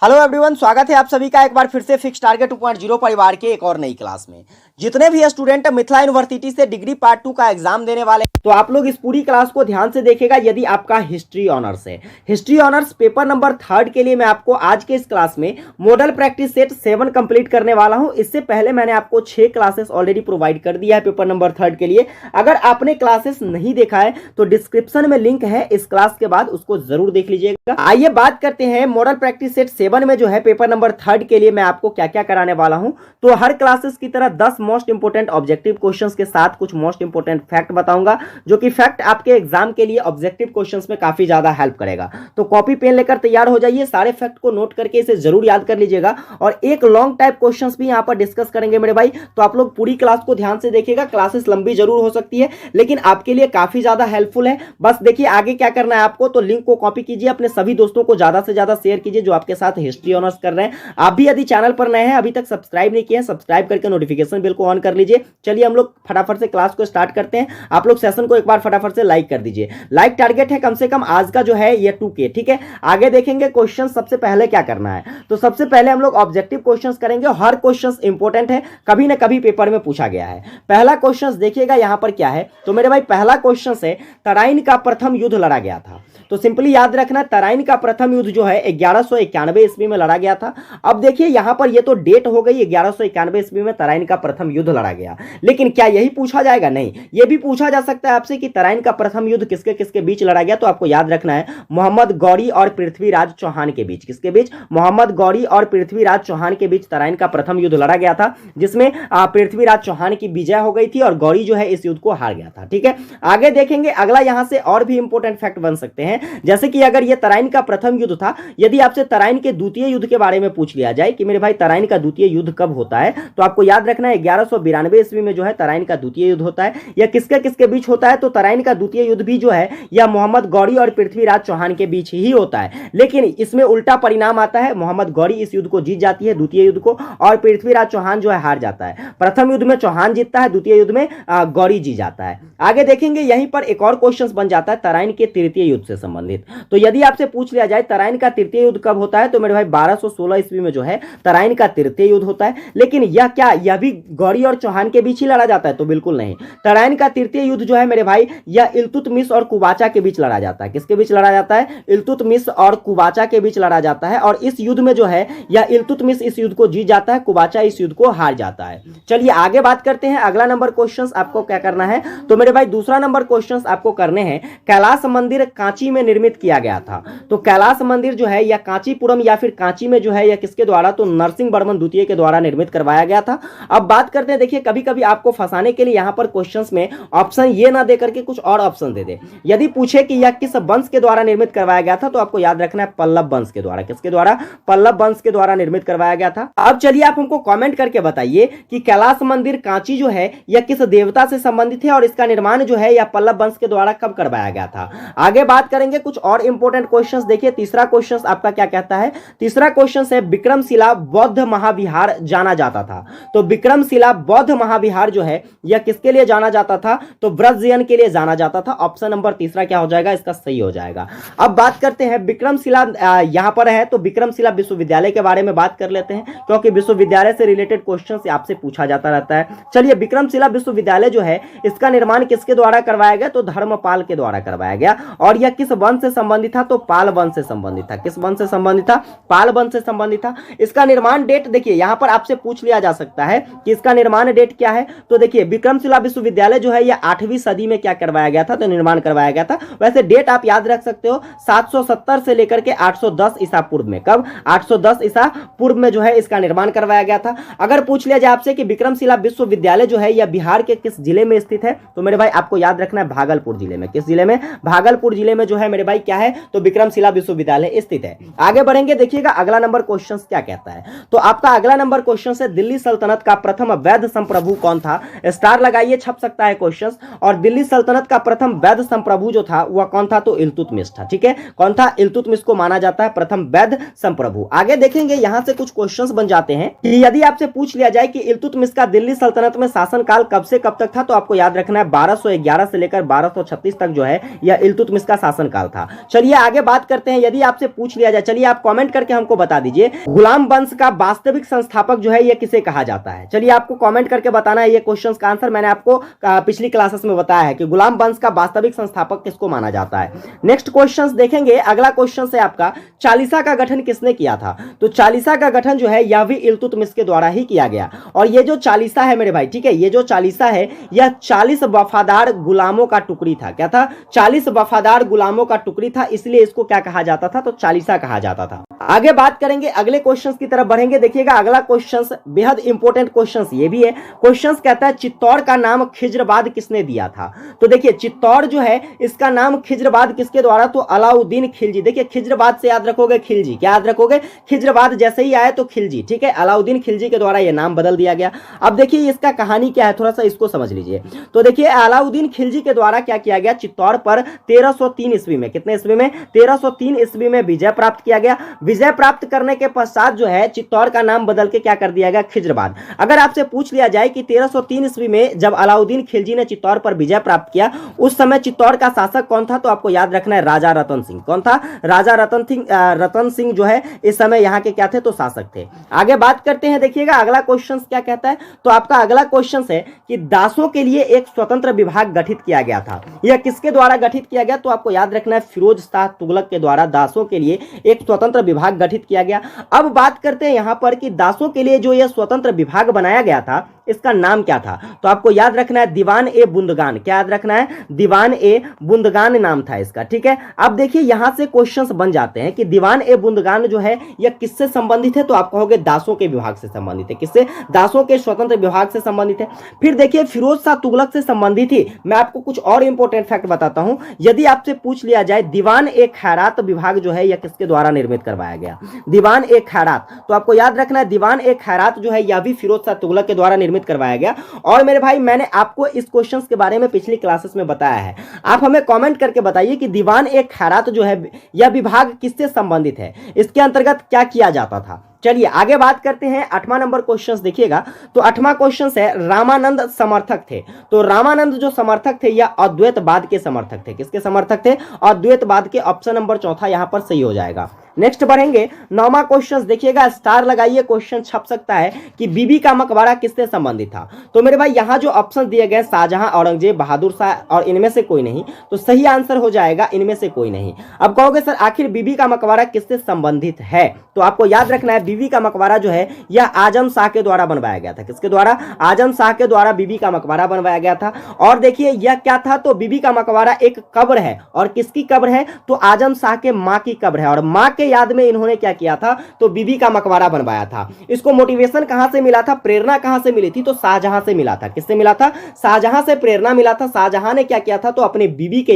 Hello everyone, स्वागत है आप सभी का एक बार फिर से फिक्स टारगेट 2.0 परिवार के एक और नई क्लास में। जितने भी स्टूडेंट मिथिला यूनिवर्सिटी से डिग्री पार्ट 2 का एग्जाम देने वाले हैं, तो आप लोग इस पूरी क्लास को ध्यान से देखिएगा। यदि आपका हिस्ट्री ऑनर्स है, हिस्ट्री ऑनर्स पेपर नंबर 3 के लिए मैं आपको आज के इस क्लास में मॉडल प्रैक्टिस सेट 7 कंप्लीट करने वाला हूं। इससे पहले मैंने आपको 6 क्लासेस ऑलरेडी प्रोवाइड कर दिया है पेपर नंबर 3 के लिए। अगर आपने क्लासेस नहीं देखा है तो डिस्क्रिप्शन में लिंक है, इस क्लास के बाद उसको जरूर देख लीजिएगा। आइए बात करते हैं मॉडल प्रैक्टिस सेट 7 में जो है पेपर नंबर 3 के लिए मैं आपको क्या क्या कराने वाला हूं। तो हर क्लासेस की तरह 10 मोस्ट इंपोर्टेंट ऑब्जेक्टिव क्वेश्चंस के साथ कुछ मोस्ट इंपोर्टेंट फैक्ट बताऊंगा, जो कि फैक्ट आपके एग्जाम के लिए ऑब्जेक्टिव क्वेश्चंस में काफी ज्यादा हेल्प करेगा। तो कॉपी पेन लेकर तैयार हो जाइए, सारे फैक्ट को नोट करके इसे जरूर याद कर लीजिएगा। और एक लॉन्ग टाइप क्वेश्चंस भी यहां पर डिस्कस करेंगे मेरे भाई, तो आप लोग पूरी क्लास को ध्यान से देखिएगा। क्लासेस लंबी जरूर हो सकती है लेकिन आपके लिए काफी ज्यादा हेल्पफुल है। बस देखिए आगे क्या करना है आपको, तो लिंक को कॉपी कीजिए, अपने सभी दोस्तों को ज्यादा से ज्यादा शेयर कीजिए जो आपके साथ हिस्ट्री ऑनर्स कर रहे हैं। आप भी यदि चैनल पर नए हैं, अभी तक सब्सक्राइब नहीं किए हैं, सब्सक्राइब करके नोटिफिकेशन बिल को ऑन कर लीजिए। चलिए हम लोग फटाफट से क्लास को स्टार्ट करते हैं। आप लोग सेशन को एक बार फटाफट से लाइक कर दीजिए। लाइक टारगेट है कम से कम आज का जो है ये 2K, ठीक है। आगे देखेंगे क्वेश्चन। सबसे पहले क्या करना है, तो सबसे पहले हम लोग ऑब्जेक्टिव क्वेश्चंस करेंगे। हर क्वेश्चन इंपॉर्टेंट है, कभी ना कभी पेपर में पूछा गया है। पहला क्वेश्चन देखिएगा यहां पर क्या है, तो मेरे भाई पहला क्वेश्चन है तराइन का प्रथम युद्ध लड़ा गया था। तो सिंपली याद रखना, तराइन का प्रथम युद्ध जो है 1191 ईस्वी में लड़ा गया था। अब देखिए यहां पर ये तो डेट हो गई, 1191 ईस्वी में तराइन का प्रथम युद्ध लड़ा गया। लेकिन क्या यही पूछा जाएगा? नहीं, यह भी पूछा जा सकता है आपसे कि तराइन का प्रथम युद्ध किसके किसके बीच लड़ा गया। तो आपको याद रखना है मोहम्मद गौरी और पृथ्वीराज चौहान के बीच। किसके बीच? मोहम्मद गौरी और पृथ्वीराज चौहान के बीच तराइन का प्रथम युद्ध लड़ा गया था, जिसमें पृथ्वीराज चौहान की विजय हो गई थी और गौरी जो है इस युद्ध को हार गया था, ठीक है। आगे देखेंगे अगला, यहां से और भी इंपॉर्टेंट फैक्ट बन सकते हैं, जैसे कि अगर यह तराइन का प्रथम युद्ध था, यदि आपसे तराइन के द्वितीय युद्ध के बारे में पूछ लिया जाए कि मेरे भाई तराइन का द्वितीय युद्ध कब होता है, तो आपको याद रखना है 1192 ईस्वी में जो है तराइन का द्वितीय युद्ध होता है। यह किसके किसके बीच होता है, तो तराइन का द्वितीय युद्ध भी जो है यह मोहम्मद गौरी और पृथ्वीराज चौहान के बीच ही होता है। लेकिन इसमें उल्टा परिणाम आता है, मोहम्मद गौरी इस युद्ध को जीत जाती है द्वितीय युद्ध को, और पृथ्वीराज चौहान जो है हार जाता है। प्रथम युद्ध में चौहान जीतता है, द्वितीय युद्ध में गौरी जीत जाता है। आगे देखेंगे यहीं पर एक और क्वेश्चन बन जाता है तराइन के तृतीय युद्ध से संबंधित। तो यदि आपसे पूछ लिया जाए तराइन का तृतीय युद्ध कब होता है, तो मेरे भाई 1216 ईस्वी में जो है तराइन का तृतीय युद्ध होता है। लेकिन यह क्या, यह भी गौरी और चौहान के बीच ही लड़ा जाता है? तो बिल्कुल नहीं। तराइन का तृतीय युद्ध जो है मेरे भाई यह इल्तुतमिश और कुबाचा के बीच लड़ा जाता है। किसके बीच लड़ा जाता है? इल्तुतमिश और कुबाचा के बीच लड़ा जाता है। और इस युद्ध में जो है यह इल्तुतमिश इस युद्ध को जीत जाता है, कुबाचा इस युद्ध को हार जाता है। चलिए आगे बात करते हैं। अगला नंबर क्वेश्चन आपको क्या करना है, तो मेरे भाई दूसरा नंबर क्वेश्चन आपको करने हैं, कैलाश मंदिर कांची में निर्मित किया गया था। तो कैलाश मंदिर जो है यह कांचीपुरम या फिर कांची में जो है यह किसके द्वारा, तो नरसिंह वर्मन द्वितीय के द्वारा निर्मित करवाया गया था। अब बात करते हैं, देखिए कभी कभी आपको फंसाने के लिए यहां पर क्वेश्चंस में ऑप्शन ये ना दे करके कुछ और ऑप्शन दे दे। यदि पूछे कि यह किस वंश के द्वारा निर्मित करवाया गया था, तो आपको याद रखना है पल्लव वंश के द्वारा। किसके द्वारा? पल्लव वंश के द्वारा निर्मित करवाया गया था। अब चलिए आप हमको कमेंट करके बताइए कि कैलाश मंदिर कांची जो है यह किस देवता से संबंधित है और इसका निर्माण जो है यह पल्लव वंश के द्वारा कब करवाया गया था। आगे बात करेंगे कुछ और इंपॉर्टेंट क्वेश्चंस। देखिए तीसरा क्वेश्चन आपका क्या कहता है, तीसरा क्वेश्चन है विक्रमशिला बौद्ध महाविहार जाना जाता था। तो विक्रमशिला बौद्ध महाविहार जो है यह किसके लिए जाना जाता था, तो व्रजयन के लिए जाना जाता था। ऑप्शन नंबर तीसरा क्या हो जाएगा, इसका सही हो जाएगा। अब बात करते हैं विक्रमशिला यहां पर है, तो विक्रमशिला विश्वविद्यालय के बारे में बात कर लेते हैं, क्योंकि विश्वविद्यालय से रिलेटेड क्वेश्चन आपसे पूछा जाता रहता है। चलिए विक्रमशिला विश्वविद्यालय जो है इसका निर्माण किसके द्वारा करवाया गया, तो धर्मपाल के द्वारा करवाया गया। और यह किस वंश से संबंधित था, तो पाल वंश से संबंधित था। किस वंश से संबंधित था? पाल वंश से संबंधित था। इसका निर्माण डेट देखिए यहां पर आपसे पूछ लिया जा सकता है कि इसका निर्माण डेट क्या है, तो देखिए विक्रमशिला विश्वविद्यालय जो है यह 8वीं सदी में क्या करवाया गया था, तो निर्माण करवाया गया था। वैसे डेट आप याद रख सकते हो 770 से लेकर के 810 ईसा पूर्व में। कब? 810 ईसा पूर्व में जो है इसका निर्माण करवाया गया था। अगर पूछ लिया जाए आपसे कि विक्रमशिला विश्वविद्यालय जो है यह बिहार के किस जिले में स्थित है, तो मेरे भाई आपको याद रखना है भागलपुर जिले में। किस जिले में? भागलपुर जिले में जो है मेरे भाई क्या है, तो विक्रमशिला विश्वविद्यालय स्थित है। आगे बढ़ेंगे, देखिएगा अगला नंबर क्वेश्चन क्या कहता है। तो आपका अगला नंबर क्वेश्चन है दिल्ली सल्तनत का प्रथम वैध संप्रभु कौन था। स्टार लगाइए, छप सकता है क्वेश्चन। और दिल्ली सल्तनत का प्रथम वैध संप्रभु जो था वह कौन था, तो इल्तुतमिश था। ठीक है, कौन था? इल्तुतमिश को माना जाता है प्रथम वैध संप्रभु। आगे देखेंगे यहां से कुछ क्वेश्चंस बन जाते हैं कि यदि आपसे पूछ लिया जाए कि इल्तुतमिश का दिल्ली सल्तनत में शासनकाल कब से कब तक था, तो आपको याद रखना है 1211 से लेकर 1236 तक जो है यह इल्तुतमिश का शासनकाल था। चलिए आगे बात करते हैं। यदि आपसे पूछ लिया जाए, चलिए आप कमेंट करके हमको बता दीजिए गुलाम वंश का वास्तविक संस्थापक जो है ये किसे कहा जाता है। चलिए आपको कमेंट करके बताना है ये क्वेश्चन का आंसर। मैंने आपको पिछली क्लासेस में बताया है कि गुलाम वंश का वास्तविक संस्थापक किसको माना जाता है। नेक्स्ट क्वेश्चन देखेंगे। अगला क्वेश्चन है आपका चालीसा का गठन किसने किया था। तो चालीसा का गठन जो है यावी इल्तुतमिश के द्वारा ही किया गया। और ये जो चालीसा है मेरे भाई, ठीक है, ये जो चालीसा है यह 40 वफादार गुलामों का टुकड़ी था। क्या था? 40 वफादार गुलामों का टुकड़ी था, इसलिए इसको क्या कहा जाता था? तो चालीसा कहा जाता था। आगे बात करेंगे, अगले क्वेश्चंस की तरफ बढ़ेंगे। देखिएगा अगला क्वेश्चंस बेहद इंपॉर्टेंट क्वेश्चंस ये भी है। क्वेश्चंस कहता है चित्तौड़ का नाम खिज्रबाद किसने दिया था। तो देखिए चित्तौड़ जो है इसका नाम खिज्रबाद किसके द्वारा? तो अलाउद्दीन खिलजी। देखिए खिज्रबाद से याद रखोगे खिलजी, क्या याद रखोगे? खिज्रबाद जैसे ही आए तो खिलजी, ठीक है, अलाउद्दीन खिलजी के द्वारा यह नाम बदल दिया गया। अब देखिए इसका कहानी क्या है, थोड़ा सा इसको समझ लीजिए। तो देखिए अलाउद्दीन खिलजी के द्वारा क्या किया गया? चित्तौड़ पर 1303 ईस्वी में, कितने ईस्वी में? 1303 ईस्वी में विजय प्राप्त किया गया। विजय प्राप्त करने के पश्चात जो है चित्तौड़ का नाम बदल के क्या कर दिया गया? खिज्रबाद। अगर आपसे पूछ लिया जाए कि 1303 ईस्वी में जब अलाउद्दीन खिलजी ने चित्तौड़ पर विजय प्राप्त किया उस समय चित्तौड़ का शासक कौन था? तो आपको याद रखना है राजा रतन सिंह। कौन था? राजा रतन सिंह जो है इस समय यहाँ के क्या थे? तो शासक थे। आगे बात करते हैं। देखिएगा अगला क्वेश्चन क्या कहता है। तो आपका अगला क्वेश्चन है कि दासों के लिए एक स्वतंत्र विभाग गठित किया गया था। यह किसके द्वारा गठित किया गया? तो आपको याद रखना है फिरोज शाह तुगलक के द्वारा दासों के लिए एक स्वतंत्र विभाग गठित किया गया। अब बात करते हैं यहां पर कि दासों के लिए जो यह स्वतंत्र विभाग बनाया गया था इसका नाम क्या था? तो आपको याद रखना है दीवान ए बुंदगान। क्या याद रखना है? दीवान ए बुंदगान नाम था इसका, ठीक है। अब देखिए यहां से क्वेश्चंस बन जाते हैं कि दीवान ए बुंदगान जो है यह किससे संबंधित है? तो आप कहोगे दासों के विभाग से संबंधित है। किससे? दासों के स्वतंत्र विभाग से संबंधित है। फिर देखिए फिरोज शाह तुगलक से संबंधित ही मैं आपको कुछ और इंपॉर्टेंट फैक्ट बताता हूं। यदि आपसे पूछ लिया जाए दीवान ए खैरात विभाग जो है यह किसके द्वारा निर्मित करवाया गया? दीवान ए खैरात। तो आपको याद रखना है दीवान ए खैरात जो है यह भी फिरोज शाह तुगलक के द्वारा निर्मित करवाया गया। और मेरे भाई मैंने आपको इस क्वेश्चन के बारे में पिछली क्लासेस में बताया है। आप हमें कमेंट करके बताइए कि दीवान ए खैरात जो है यह विभाग किससे संबंधित है, इसके अंतर्गत क्या किया जाता था। चलिए आगे बात करते हैं। 8वां नंबर क्वेश्चन देखिएगा। तो 8वां क्वेश्चन है रामानंद समर्थक थे। तो रामानंद जो समर्थक थे यह अद्वैतवाद के समर्थक थे। किसके समर्थक थे? अद्वैतवाद के। ऑप्शन नंबर चौथा यहां पर सही हो जाएगा। नेक्स्ट बढ़ेंगे। 9वां क्वेश्चन देखिएगा, स्टार लगाइए, क्वेश्चन छप सकता है कि बीबी का मकबरा किससे संबंधित था। तो मेरे भाई यहां जो ऑप्शन दिए गए शाहजहां, औरंगजेब, बहादुर शाह और इनमें से कोई नहीं, तो सही आंसर हो जाएगा इनमें से कोई नहीं। अब कहोगे सर आखिर बीबी का मकबरा किससे संबंधित है? तो आपको याद रखना है बीबी का मकबरा जो है यह आजम शाह के द्वारा बनवाया गया था। किसके द्वारा? आजम शाह के द्वारा बीबी का मकबरा बनवाया गया था। और देखिए यह क्या था? तो बीबी का मकबरा एक कब्र है। और किसकी कब्र है? तो आजम शाह के मां की कब्र है। और मां के याद में इन्होंने क्या किया था? तो बीबी का मकबरा बनवाया था। इसको मोटिवेशन कहां से मिला था? प्रेरणा कहां से मिली थी? तो शाहजहां से मिला था। किससे मिला था? शाहजहां से प्रेरणा मिला था। शाहजहां ने क्या किया था? तो अपने बीबी के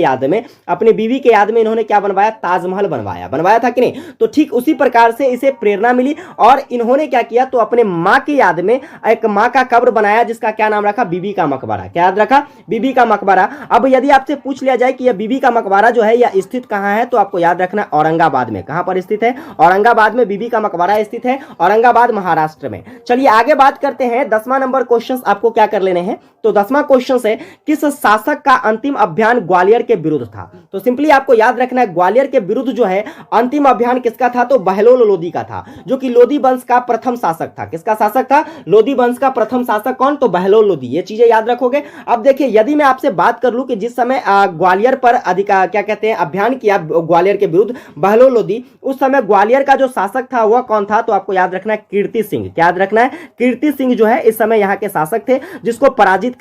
याद में इन्होंने क्या बनवाया? ताजमहल बनवाया था कि नहीं? तो ठीक उसी प्रकार से इसे प्रेरणा मिली और इन्होंने क्या किया? तो अपने मां की याद में एक मां का कब्र बनाया जिसका क्या नाम रखा? बीबी का मकबरा। क्या याद रखा? बीबी का मकबरा। अब यदि आपसे पूछ लिया जाए कि यह बीबी का मकबरा जो है यह स्थित कहां है, तो आपको याद रखना औरंगाबाद में। कहां पर स्थित है? औरंगाबाद में बीबी का मकबरा स्थित है। औरंगाबाद महाराष्ट्र में। चलिए आगे बात करते हैं। 10वां नंबर क्वेश्चन आपको क्या कर लेने हैं। तो 10वां क्वेश्चन है किस शासक का अंतिम अभियान ग्वालियर के विरुद्ध था। तो सिंपली आपको याद रखना है ग्वालियर के विरुद्ध जो है अंतिम अभियान किसका था? तो बहलोल लोदी का था, जो कि लोदी वंश का प्रथम शासक था। किसका शासक था? लोदी वंश का प्रथम शासक कौन? तो बहलोल लोदी। ये चीजें याद रखोगे। अब देखिए यदि मैं आपसे बात कर लूं कि जिस समय ग्वालियर पर क्या कहते हैं अभियान किया ग्वालियर के विरुद्ध बहलोल लोदी, उस समय ग्वालियर का जो शासक था वह कौन था? तो आपको याद रखना है कीर्ति सिंह। क्या याद रखना है? कीर्ति सिंह जो है इस समय यहाँ के शासक थे, जिसको पराजित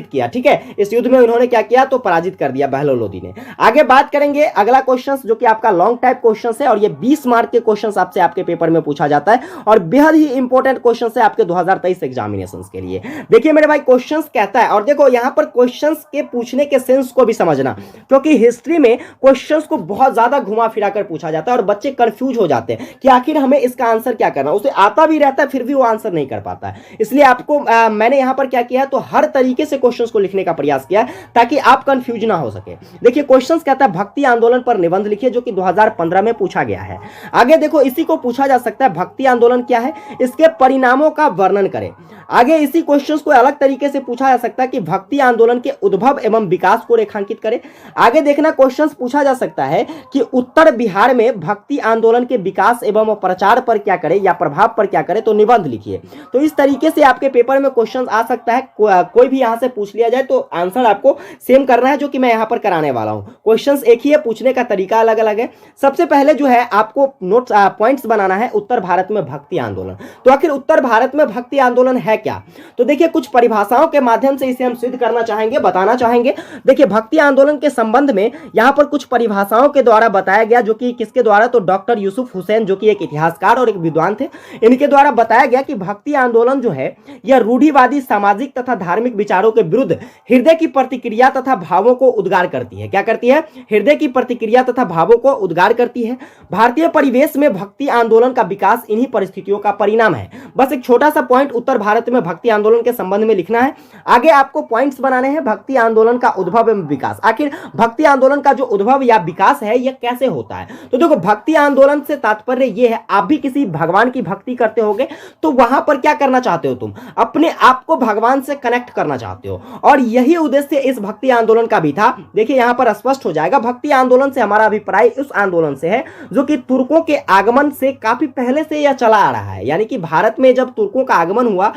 किया। ठीक है, इस युद्ध में उन्होंने क्या किया? तो पराजित कर दिया बहलोल लोदी ने। आगे बात करेंगे अगला क्वेश्चन जो कि आपका लॉन्ग टाइप क्वेश्चन है और ये 20 मार्क के क्वेश्चन आपसे आपके पेपर में पूछा जाता है और बेहद ही इंपॉर्टेंट क्वेश्चन है आपके 2023 एग्जामिनेशन के लिए। देखिए मेरे भाई क्वेश्चन कहता है, और देखो यहां पर क्वेश्चन के पूछने के सेंस को भी समझना, क्योंकि हिस्ट्री में क्वेश्चन को बहुत ज्यादा घुमा फिरा कर पूछा जाता है और बच्चे कंफ्यूज हो जाते हैं कि आखिर हमें इसका आंसर क्या करना। उसे आता भी रहता है फिर भी वो आंसर नहीं कर पाता है। इसलिए आपको मैंने यहां पर क्या किया है, तो तो हर तरीके से क्वेश्चंस को लिखने का प्रयास किया है ताकि आप कंफ्यूज ना हो सके। देखिए क्वेश्चंस कहता है भक्ति आंदोलन पर निबंध लिखिए, जो कि 2015 में पूछा गया है। आगे देखो इसी को पूछा जा सकता है भक्ति आंदोलन क्या है, इसके परिणामों का वर्णन करें। आगे इसी क्वेश्चंस को अलग तरीके से पूछा जा सकता है कि भक्ति आंदोलन के उद्भव एवं विकास को रेखांकित करें। आगे देखना क्वेश्चंस पूछा जा सकता है कि उत्तर बिहार में भक्ति आंदोलन के विकास एवं प्रचार पर क्या करें या प्रभाव पर क्या करें, तो निबंध लिखिए। तो इस तरीके से आपके पेपर में क्वेश्चंस आ सकता है, कोई भी यहां से पूछ लिया जाए तो आंसर आपको सेम करना है, जो कि मैं यहां पर कराने वाला हूं। क्वेश्चंस एक ही है, पूछने का तरीका अलग अलग है। सबसे पहले जो है आपको नोट्स पॉइंट्स बनाना है उत्तर भारत में भक्ति आंदोलन। तो आखिर उत्तर भारत में भक्ति आंदोलन है क्या, तो देखिए कुछ परिभाषाओं के माध्यम से इसे हम सिद्ध करना चाहेंगे, बताना चाहेंगे। देखिए भक्ति आंदोलन के संबंध में यहां पर कुछ परिभाषाओं के द्वारा बताया गया, जो कि किसके द्वारा, तो डॉक्टर यूसुफ हुसैन जो कि एक इतिहासकार और एक विद्वान थे, इनके द्वारा बताया गया कि भक्ति आंदोलन जो है यह रूढ़िवादी सामाजिक तथा धार्मिक विचारों के विरुद्ध हृदय की प्रतिक्रिया तथा भावों को उद्गार करती है। क्या करती है, हृदय की प्रतिक्रिया तथा भावों को उद्गार करती है। भारतीय परिवेश में भक्ति आंदोलन का विकास इन्हीं परिस्थितियों का परिणाम है। बस एक छोटा सा पॉइंट उत्तर भारत में भक्ति आंदोलन के संबंध में लिखना है। आगे आपको पॉइंट्स बनाने हैं भक्ति आंदोलन का उद्भव एवं विकास। आखिर भक्ति आंदोलन का जो उद्भव या विकास है यह कैसे होता है, तो देखो भक्ति आंदोलन से तात्पर्य यह है, आप भी किसी भगवान की भक्ति करते होगे तो वहां पर क्या करना चाहते हो, तुम अपने आप को भगवान से कनेक्ट करना चाहते हो, और यही उद्देश्य इस भक्ति आंदोलन का भी था। देखिए यहां पर स्पष्ट हो जाएगा, भक्ति आंदोलन से हमारा अभिप्राय उस आंदोलन से है जो कि तुर्कों के आगमन से काफी पहले से यह चला आ रहा है। यानी कि भारत में जब तुर्कों का आगमन हुआ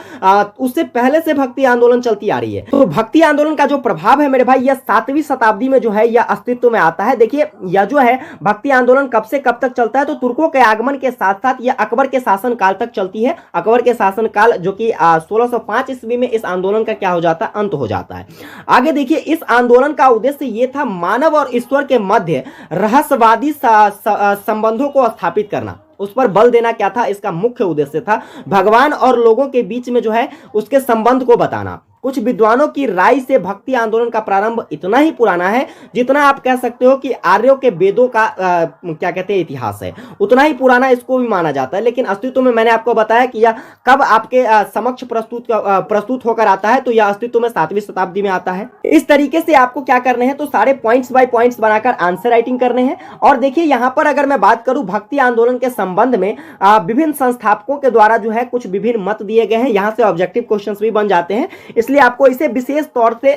उससे पहले से भक्ति आंदोलन चलती आ रही है। तो भक्ति आंदोलन का जो प्रभाव है मेरे भाई, यह 7वीं शताब्दी में जो है यह अस्तित्व में आता है। देखिए यह जो है भक्ति आंदोलन कब से कब तक चलता है, तो तुर्कों के आगमन के साथ साथ यह अकबर के शासन काल तक चलती है। अकबर के शासन काल जो कि 1605 ईस्वी में इस आंदोलन का क्या हो जाता है, अंत हो जाता है। आगे देखिए इस आंदोलन का उद्देश्य यह था मानव और ईश्वर के मध्य रहस्यवादी संबंधों को स्थापित करना, उस पर बल देना क्या था, इसका मुख्य उद्देश्य था। भगवान और लोगों के बीच में जो है उसके संबंध को बताना। कुछ विद्वानों की राय से भक्ति आंदोलन का प्रारंभ इतना ही पुराना है जितना आप कह सकते हो कि आर्यों के वेदों का क्या कहते हैं इतिहास है, उतना ही पुराना इसको भी माना जाता है। लेकिन अस्तित्व में मैंने आपको बताया कि यह कब आपके समक्ष प्रस्तुत होकर आता है, तो यह अस्तित्व में 7वीं शताब्दी में आता है। इस तरीके से आपको क्या करने हैं, तो सारे पॉइंट्स बाय पॉइंट्स बनाकर आंसर राइटिंग करने हैं। और देखिए यहाँ पर अगर मैं बात करूं भक्ति आंदोलन के संबंध में विभिन्न संस्थापकों के द्वारा जो है कुछ विभिन्न मत दिए गए हैं, यहाँ से ऑब्जेक्टिव क्वेश्चंस भी बन जाते हैं, इसलिए आपको इसे विशेष तौर से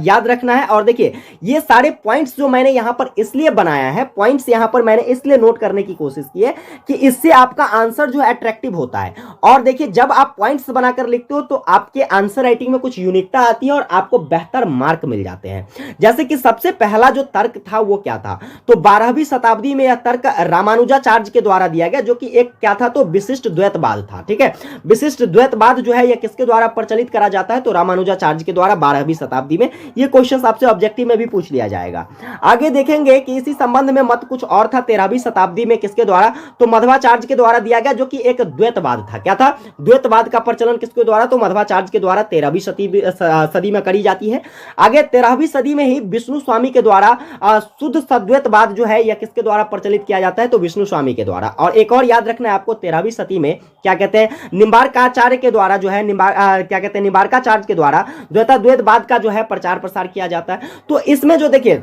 याद रखना है। और देखिए ये सारे पॉइंट्स जो मैंने यहां पर इसलिए बनाया है, पॉइंट्स यहां पर मैंने इसलिए नोट करने की कोशिश की है कि इससे आपका आंसर जो है अट्रैक्टिव होता है। और देखिए जब आप पॉइंट्स बनाकर लिखते हो तो आपके आंसर राइटिंग में कुछ यूनिकता आती है और आपको बेहतर मार्क मिल जाते हैं। जैसे कि सबसे पहला जो तर्क था वो क्या था, तो 12वीं शताब्दी में यह तर्क रामानुजाचार्य के द्वारा दिया गया, जो कि एक क्या था, तो विशिष्ट द्वैतवाद था। ठीक है, विशिष्ट द्वैतवाद जो है यह किसके द्वारा प्रचलित करा जाता है, तो रामानुजाचार्य के द्वारा 12वीं शताब्दी में। ये क्वेश्चन आपसे ऑब्जेक्टिव में भी पूछ लिया जाएगा। आगे देखेंगे कि इसी संबंध में मत कुछ और था 13वीं शताब्दी में, किसके द्वारा, तो मध्वाचार्य के द्वारा दिया गया, जो कि एक द्वैतवाद था। क्या था, द्वैतवाद का प्रचलन किसके द्वारा, तो मध्वाचार्य के द्वारा 13वीं सदी में करी जाती है। आगे 13वीं सदी में ही विष्णु स्वामी के द्वारा शुद्ध सद्वैतवाद जो है यह किसके द्वारा प्रचलित किया जाता है, तो विष्णु स्वामी के द्वारा। और एक और याद रखना है आपको, 13वीं सदी में क्या कहते हैं, निम्बार्काचार्य के द्वारा जो है क्या कहते हैं, निम्बार्काचार्य के द्वारा द्वैतवाद का जो है प्रचार प्रसार किया जाता है। तो इसमें जो देखिए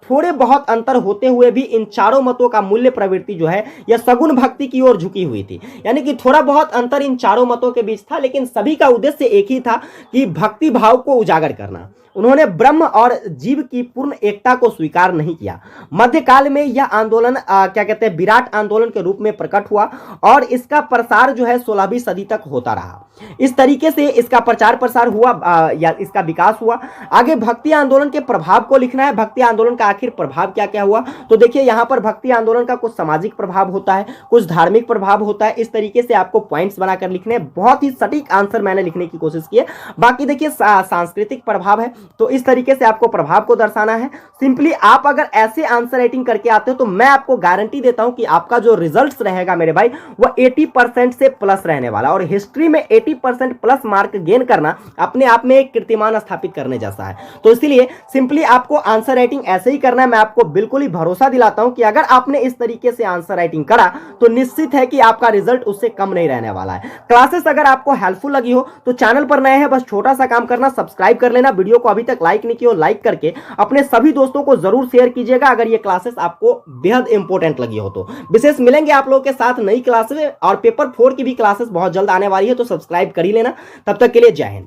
थोड़े बहुत अंतर होते हुए भी इन चारों मतों का मूल्य प्रवृत्ति जो है यह सगुण भक्ति की ओर झुकी हुई थी। यानी कि थोड़ा बहुत अंतर इन चारों मतों के बीच था, लेकिन सभी का उद्देश्य एक ही था कि भक्ति भाव को उजागर करना। उन्होंने ब्रह्म और जीव की पूर्ण एकता को स्वीकार नहीं किया। मध्यकाल में यह आंदोलन क्या कहते हैं, विराट आंदोलन के रूप में प्रकट हुआ और इसका प्रसार जो है 16वीं सदी तक होता रहा। इस तरीके से इसका प्रचार प्रसार हुआ या इसका विकास हुआ। आगे भक्ति आंदोलन के प्रभाव को लिखना है। भक्ति आंदोलन का आखिर प्रभाव क्या क्या हुआ, तो देखिए यहां पर भक्ति आंदोलन का कुछ सामाजिक प्रभाव होता है, कुछ धार्मिक प्रभाव होता है। इस तरीके से आपको पॉइंट्स बनाकर लिखने, बहुत ही सटीक आंसर मैंने लिखने की कोशिश की है। बाकी देखिए सांस्कृतिक प्रभाव है, तो इस तरीके से आपको प्रभाव को दर्शाना है। सिंपली आप अगर ऐसे आंसर राइटिंग करके आते हो तो मैं आपको गारंटी देता हूं कि आपका जो रिजल्ट्स रहेगा मेरे भाई वो 80% से प्लस रहने वाला। और हिस्ट्री में 80% प्लस मार्क गेन करना अपने आप में एक कीर्तिमान स्थापित करने जैसा है। तो इसलिए सिंपली आपको आंसर राइटिंग ऐसे ही करना है। मैं आपको बिल्कुल ही भरोसा दिलाता हूं कि अगर आपने इस तरीके से आंसर राइटिंग करा तो निश्चित है कि आपका रिजल्ट उससे कम नहीं रहने वाला है। वाला है। क्लासेस अगर आपको हेल्पफुल लगी हो तो चैनल पर नए हैं बस छोटा सा काम करना, सब्सक्राइब कर लेना। वीडियो को अभी तक लाइक नहीं किया हो लाइक करके अपने सभी दोस्तों को जरूर शेयर कीजिएगा अगर ये क्लासेस आपको बेहद इंपॉर्टेंट लगी हो तो। विशेष मिलेंगे आप लोगों के साथ नई क्लासेस और पेपर 4 की भी क्लासेस बहुत जल्द आने वाली है, तो सब्सक्राइब कर ही लेना। तब तक के लिए जय हिंद।